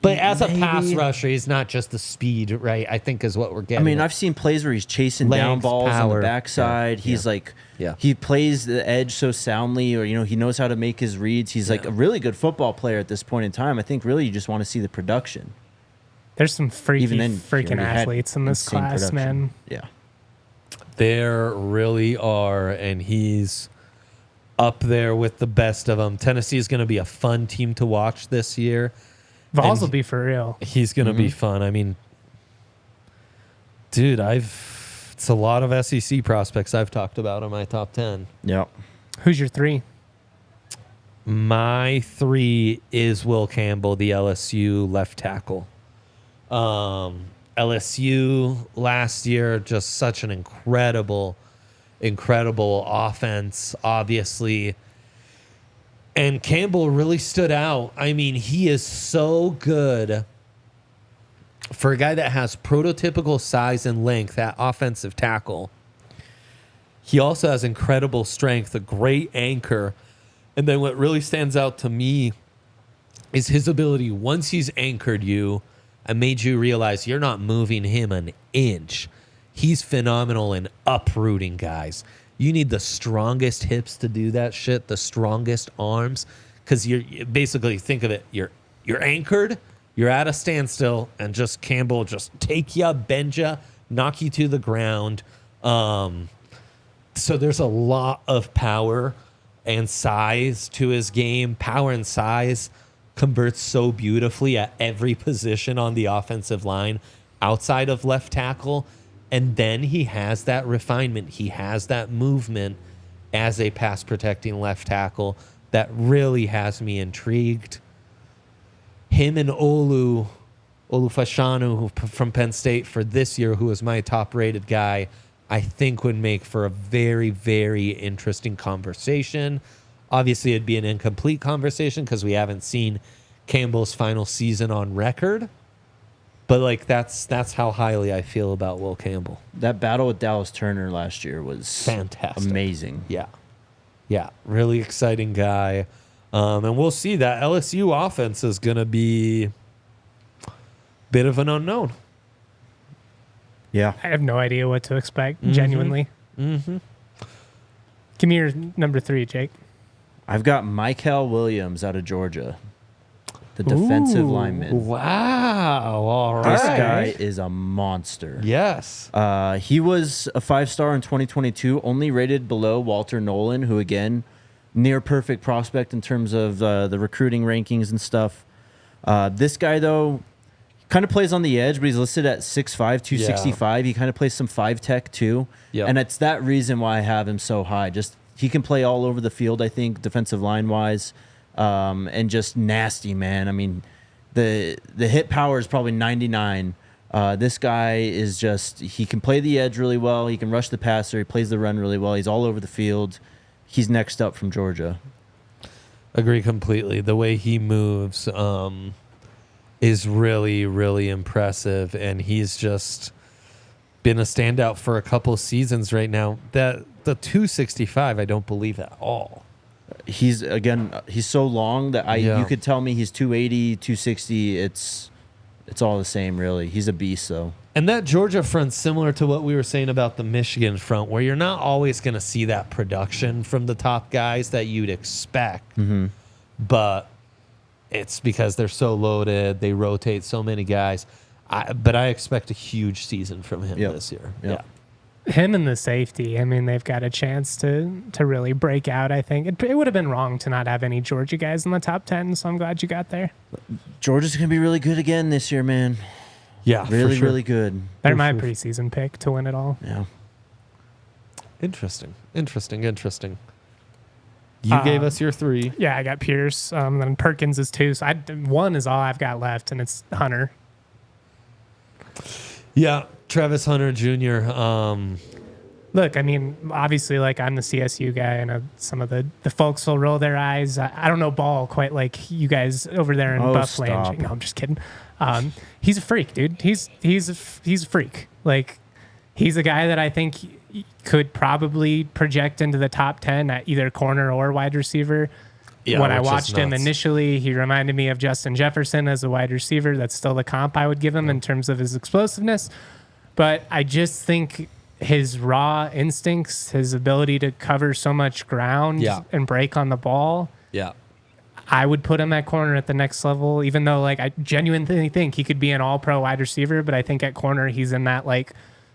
But as a pass rusher, he's not just the speed, right? I think is what we're getting. I mean, at. I've seen plays where he's chasing down Length, balls on power. the backside. He's he plays the edge so soundly, or he knows how to make his reads. He's like a really good football player at this point in time. I think really you just want to see the production. There's some freaking already had athletes in this insane class, production. man. Yeah. There really are, and he's up there with the best of them. Tennessee is going to be a fun team to watch this year. Vols will be for real. He's going to be fun. I mean, dude, it's a lot of SEC prospects I've talked about in my top 10. Yeah. Who's your 3? My 3 is Will Campbell, the LSU left tackle. LSU last year, just such an incredible offense, obviously. And Campbell really stood out. I mean, he is so good for a guy that has prototypical size and length at offensive tackle. He also has incredible strength, a great anchor. And then what really stands out to me is his ability, once he's anchored you and made you realize you're not moving him an inch, he's phenomenal in uprooting guys. You need the strongest hips to do that shit, the strongest arms, because you're basically, think of it, you're anchored, you're at a standstill, and just Campbell just take you, bend you, knock you to the ground. So there's a lot of power and size to his game. Power and size converts so beautifully at every position on the offensive line outside of left tackle. And then he has that refinement. He has that movement as a pass protecting left tackle that really has me intrigued. Him and Olufashanu from Penn State for this year, who was my top rated guy, I think would make for a very, very interesting conversation. Obviously, it'd be an incomplete conversation because we haven't seen Campbell's final season on record. But like that's how highly I feel about Will Campbell. That battle with Dallas Turner last year was fantastic, amazing. Yeah, really exciting guy. And we'll see. That LSU offense is going to be a bit of an unknown. Yeah. I have no idea what to expect, genuinely. Mm-hmm. Give me your number 3, Jake. I've got Michael Williams out of Georgia, the defensive lineman. Wow. All right. This guy is a monster. Yes. He was a 5-star in 2022, only rated below Walter Nolan, who, again, near perfect prospect in terms of the recruiting rankings and stuff. This guy, though, kind of plays on the edge, but he's listed at 6'5", 265. He kind of plays some 5-tech too. Yep. And it's that reason why I have him so high. Just he can play all over the field, I think, defensive line-wise, and just nasty, man. I mean, the hit power is probably 99. This guy is just, he can play the edge really well. He can rush the passer. He plays the run really well. He's all over the field. He's next up from Georgia. Agree completely. The way he moves is really, really impressive, and he's just been a standout for a couple seasons right now. That the 265, I don't believe at all. He's so long that you could tell me he's 280, 260. It's all the same, really. He's a beast, though. And that Georgia front's similar to what we were saying about the Michigan front, where you're not always going to see that production from the top guys that you'd expect. Mm-hmm. But it's because they're so loaded. They rotate so many guys. But I expect a huge season from him this year. Yep. Yeah. Him and the safety, I mean, they've got a chance to really break out, I think. It would have been wrong to not have any Georgia guys in the top 10, so I'm glad you got there. Georgia's going to be really good again this year, man. Yeah, really, for sure. really good. They're my preseason pick to win it all. Yeah. Interesting. You gave us your 3. Yeah, I got Pierce. Then Perkins is 2. So 1 is all I've got left, and it's Hunter. Yeah, Travis Hunter Jr. Look, I mean, obviously, like, I'm the CSU guy, and some of the folks will roll their eyes. I don't know ball quite like you guys over there in Buffland. No, I'm just kidding. He's a freak, dude. He's a freak. Like, he's a guy that I think could probably project into the top 10 at either corner or wide receiver. Yeah, when I watched him initially, he reminded me of Justin Jefferson as a wide receiver. That's still the comp I would give him in terms of his explosiveness. But I just think his raw instincts, his ability to cover so much ground and break on the ball, I would put him at corner at the next level, even though, like, I genuinely think he could be an all-pro wide receiver. But I think at corner, he's in that, like,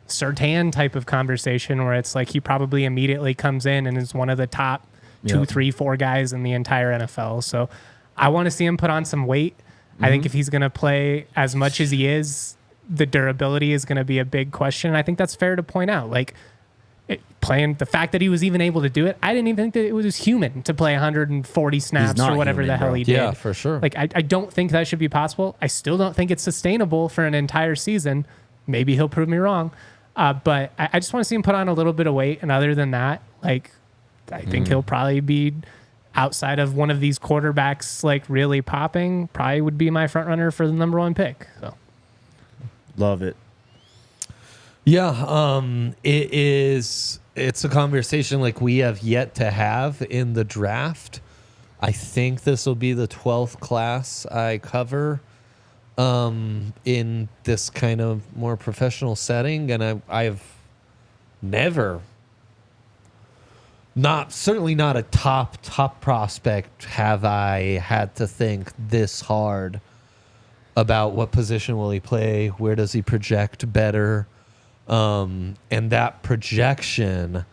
Surtain type of conversation where it's like he probably immediately comes in and is one of the top 2, 3, 4 guys in the entire NFL. So I want to see him put on some weight. I think if he's going to play as much as he is, the durability is going to be a big question. And I think that's fair to point out. Like, the fact that he was even able to do it, I didn't even think that it was human to play 140 snaps or whatever the hell he did. Yeah, for sure. Like, I don't think that should be possible. I still don't think it's sustainable for an entire season. Maybe he'll prove me wrong. But I just want to see him put on a little bit of weight. And other than that, like, I think he'll probably be outside of one of these quarterbacks, like, really popping, probably would be my front runner for the number 1 pick. So, love it. Yeah, it's a conversation like we have yet to have in the draft. I think this will be the 12th class I cover in this kind of more professional setting, and I've never, certainly not a top prospect, have I had to think this hard about what position will he play, where does he project better, and that projection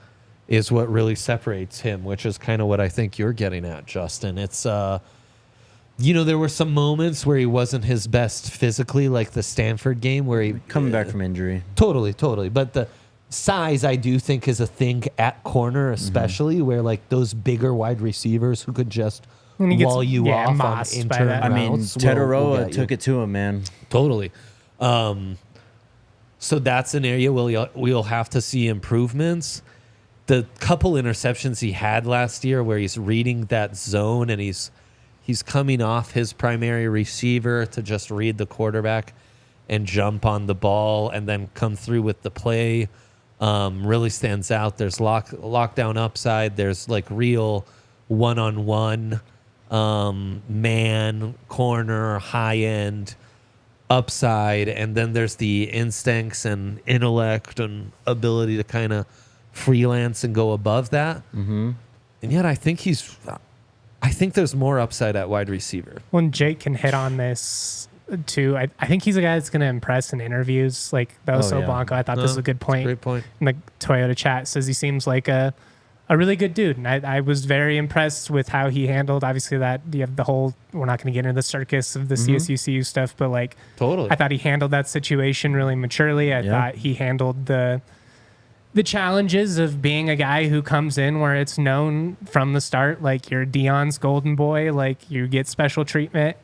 is what really separates him, which is kind of what I think you're getting at, Justin. It's there were some moments where he wasn't his best physically, like the Stanford game where he coming back from injury. Totally. But the size, I do think, is a thing at corner, especially where, like, those bigger wide receivers who could just wall you off on internal routes. I mean, Ted Aroa took it to him, man. Totally. So that's an area we'll have to see improvements. The couple interceptions he had last year where he's reading that zone and he's coming off his primary receiver to just read the quarterback and jump on the ball and then come through with the play really stands out. There's lockdown upside. There's like real one-on-one man, corner, high-end upside. And then there's the instincts and intellect and ability to kind of freelance and go above that. Mm-hmm. And yet I think there's more upside at wide receiver. When Jake can hit on this too, I think he's a guy that's going to impress in interviews. Like Boso Blanco, I thought this was a good point. Great point. In the Toyota chat says he seems like a really good dude. And I was very impressed with how he handled, obviously, that you have the whole, we're not going to get into the circus of the CSUCU stuff, but like, totally. I thought he handled that situation really maturely. I thought he handled the challenges of being a guy who comes in where it's known from the start, like you're Dion's golden boy, like you get special treatment.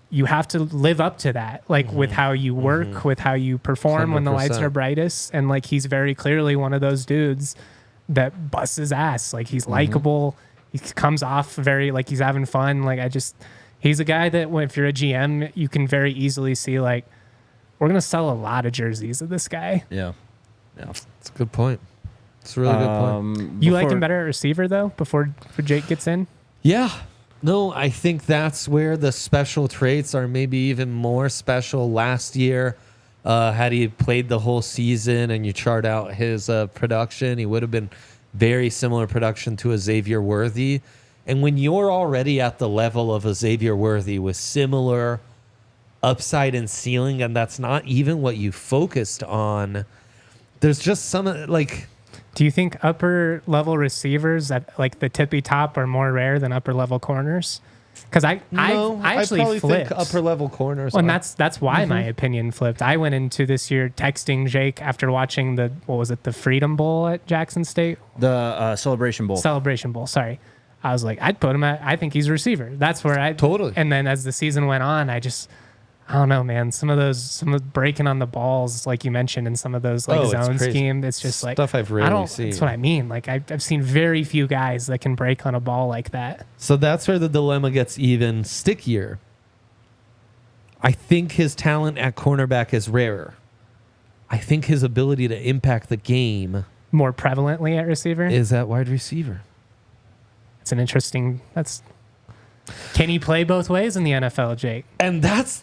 You have to live up to that, like with how you work, with how you perform 100%. When the lights are brightest. And like, he's very clearly one of those dudes that busts his ass. Like he's likable. He comes off very, like he's having fun. Like he's a guy that if you're a GM, you can very easily see like, we're going to sell a lot of jerseys of this guy. Yeah. It's a good point. It's a really good point. You like him better at receiver though, before Jake gets in? Yeah. No, I think that's where the special traits are maybe even more special. Last year, had he played the whole season and you chart out his production, he would have been very similar production to a Xavier Worthy. And when you're already at the level of a Xavier Worthy with similar upside and ceiling, and that's not even what you focused on, there's just some like... Do you think upper level receivers at like the tippy top are more rare than upper level corners? Because I actually probably flipped. think upper level corners. Well, and that's why my opinion flipped. I went into this year texting Jake after watching the Freedom Bowl at Jackson State, the Celebration Bowl. Sorry, I was like, I'd put him at. I think he's a receiver. That's where I totally. And then as the season went on, I don't know, man. Some of the breaking on the balls, like you mentioned, in some of those like zone scheme, it's just like stuff I've rarely seen. That's what I mean. Like I've seen very few guys that can break on a ball like that. So that's where the dilemma gets even stickier. I think his talent at cornerback is rarer. I think his ability to impact the game more prevalently at receiver is at wide receiver. It's an interesting. Can he play both ways in the NFL, Jake? And that's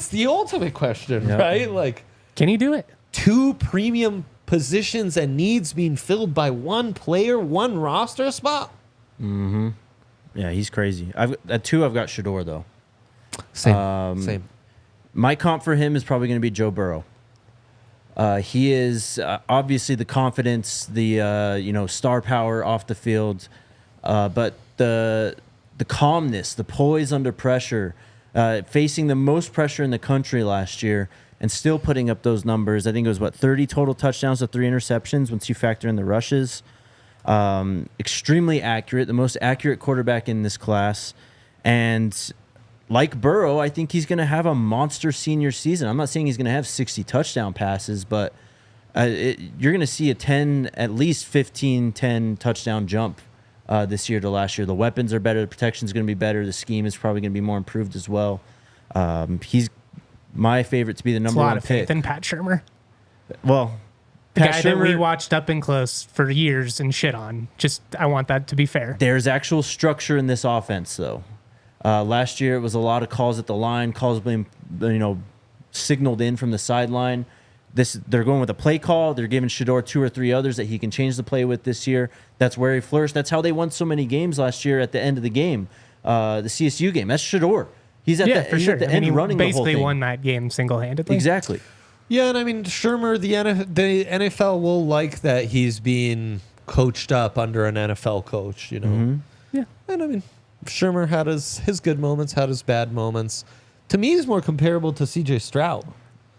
the ultimate question, right? Like, can he do it? Two premium positions and needs being filled by one player, one roster spot. Mm-hmm. Yeah, he's crazy. At 2, I've got Shador though. Same. My comp for him is probably going to be Joe Burrow. He is obviously the confidence, the star power off the field, but the calmness, the poise under pressure, facing the most pressure in the country last year and still putting up those numbers. I think it was 30 total touchdowns to 3 interceptions once you factor in the rushes. Extremely accurate, the most accurate quarterback in this class. And like Burrow, I think he's going to have a monster senior season. I'm not saying he's going to have 60 touchdown passes, but you're going to see at least 15, 10 touchdown jump this year to last year. The weapons are better. The protection's going to be better. The scheme is probably going to be more improved as well. He's my favorite to be the number 1 pick. A lot of faith in Pat Shurmur. Well, the guy that we watched up and close for years and shit on. Just, I want that to be fair. There's actual structure in this offense, though. Last year, it was a lot of calls at the line, calls being, signaled in from the sideline. They're going with a play call. They're giving Shador 2 or 3 others that he can change the play with this year. That's where he flourished. That's how they won so many games last year at the end of the game, the CSU game. That's Shador. He's at the end running the whole thing. Basically won that game single-handedly. Exactly. Yeah, and I mean, Shurmur, the NFL will like that he's being coached up under an NFL coach, Mm-hmm. Yeah. And I mean, Shurmur had his good moments, had his bad moments. To me, he's more comparable to C.J. Stroud.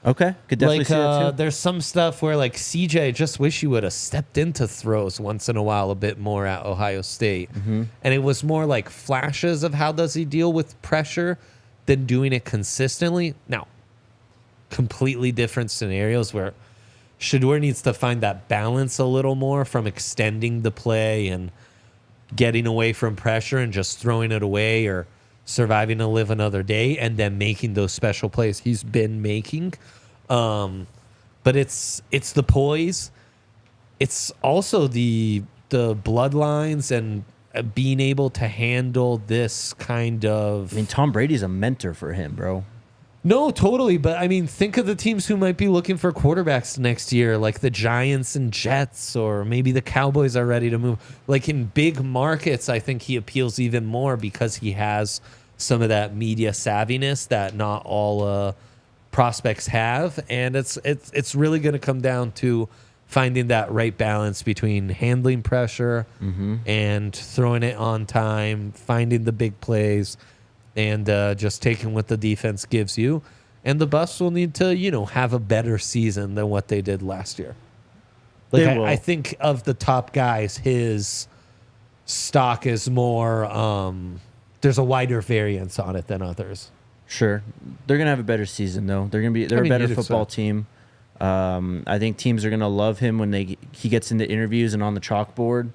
Okay, could definitely see that too. There's some stuff where like CJ just wish he would have stepped into throws once in a while a bit more at Ohio State. Mm-hmm. And it was more like flashes of how does he deal with pressure than doing it consistently. Now, completely different scenarios where Shedeur needs to find that balance a little more from extending the play and getting away from pressure and just throwing it away or surviving to live another day and then making those special plays he's been making. But it's the poise. It's also the bloodlines and being able to handle this kind of... I mean, Tom Brady's a mentor for him, bro. No, totally. But, I mean, think of the teams who might be looking for quarterbacks next year, like the Giants and Jets, or maybe the Cowboys are ready to move. Like in big markets, I think he appeals even more because he has some of that media savviness that not all prospects have. And it's really going to come down to finding that right balance between handling pressure and throwing it on time, finding the big plays, and just taking what the defense gives you. And the Buffs will need to, have a better season than what they did last year. Like I think of the top guys, his stock is more, there's a wider variance on it than others. Sure. They're going to have a better season, though. They're a better football team. I think teams are going to love him when he gets into interviews and on the chalkboard.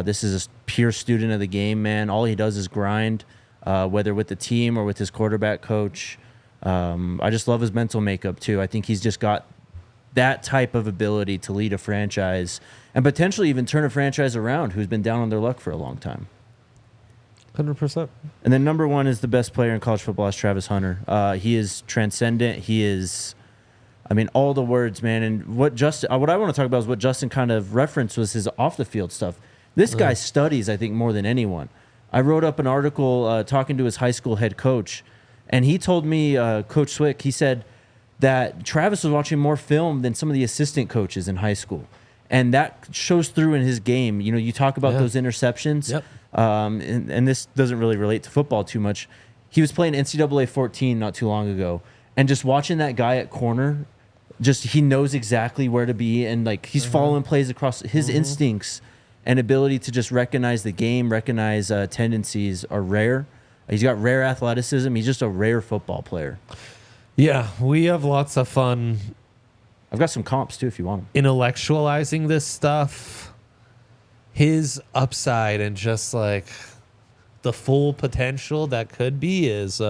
This is a pure student of the game, man. All he does is grind. Whether with the team or with his quarterback coach. I just love his mental makeup, too. I think he's just got that type of ability to lead a franchise and potentially even turn a franchise around who's been down on their luck for a long time. 100%. And then number one is the best player in college football is Travis Hunter. He is transcendent. He is, all the words, man. And what I want to talk about is what Justin kind of referenced was his off-the-field stuff. This guy studies, I think, more than anyone. I wrote up an article talking to his high school head coach, and he told me, Coach Swick, he said that Travis was watching more film than some of the assistant coaches in high school. And that shows through in his game. You talk about those interceptions, and this doesn't really relate to football too much. He was playing NCAA 14 not too long ago, and just watching that guy at corner, he knows exactly where to be, and he's following plays across his instincts. And ability to just recognize the game, recognize tendencies are rare. He's got rare athleticism. He's just a rare football player. Yeah, we have lots of fun. I've got some comps, too, if you want them. Intellectualizing this stuff. His upside and just the full potential that could be is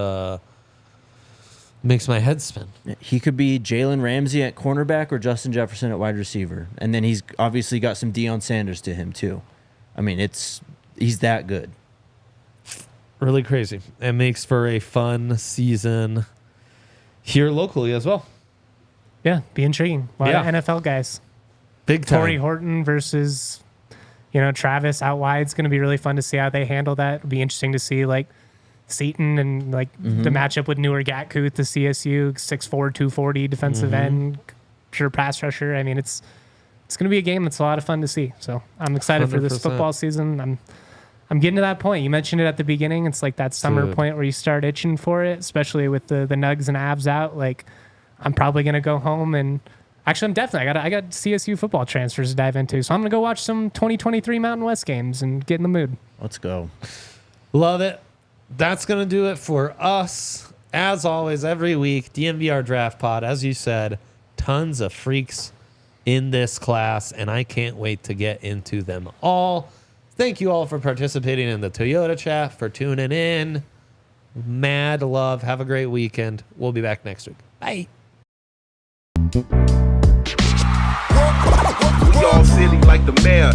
makes my head spin. He could be Jalen Ramsey at cornerback or Justin Jefferson at wide receiver. And then he's obviously got some Deion Sanders to him, too. He's that good. Really crazy. It makes for a fun season here locally as well. Yeah, be intriguing. A lot of NFL guys. Big time. Torrey Horton versus, Travis out wide. It's going to be really fun to see how they handle that. It'll be interesting to see, Seaton and the matchup with Newer Gatkuth, the CSU 6'4", 240 defensive end, pure pass rusher. It's going to be a game that's a lot of fun to see. So I'm excited 100%. For this football season. I'm getting to that point. You mentioned it at the beginning. It's that summer point where you start itching for it, especially with the Nugs and Abs out. I'm probably going to go home and actually I got CSU football transfers to dive into. So I'm going to go watch some 2023 Mountain West games and get in the mood. Let's go. Love it. That's going to do it for us. As always, every week, DNVR Draft Pod, as you said, tons of freaks in this class, and I can't wait to get into them all. Thank you all for participating in the Toyota chat, for tuning in. Mad love. Have a great weekend. We'll be back next week. Bye. We all silly like the mayor.